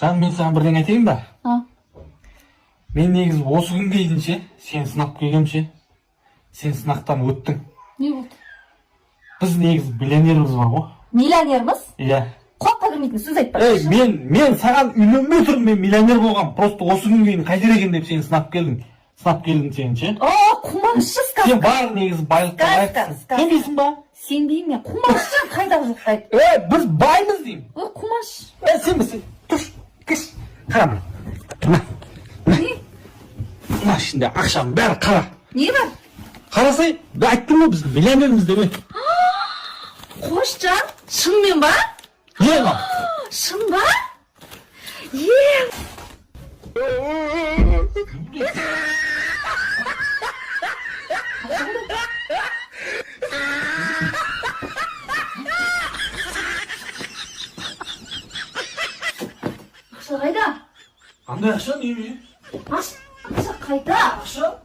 Can, ben sana birden aytayım da. Ha. Men negiz осы күнге дейінше сен сынап келгенше сен сынақтан өттің. Не болды? Біз негіз миллионеріміз бар ғой. Миллионерміз? Иә. Құлаққа кірмейтін сөз айтпа. Мен саған үйленбей тұрмын, мен миллионер болғам. Просто осы күнге дейін қайтер екен деп сені сынап келдің. Сынап келдің сен ше. Қумаңшы сказка. Сен бар негіз байлыққа лайықсың. Сенбейсің ба? Сенбеймін мен. Қумаңшы қайдағы жоқтайды. Біз баймыз деймін. Қумаңшы. Сенбесің. Тұр, кеш. Қара. Мына ішінде ақшаның бәрі қара. Не бар? Қарасай, айттым ғой біз миллионерміз деп еді. Қошжан, шынымен ба? Е, ма? Шын ба? Ақша қайда? Қандай ақша не? Ақша қайда? Ақша?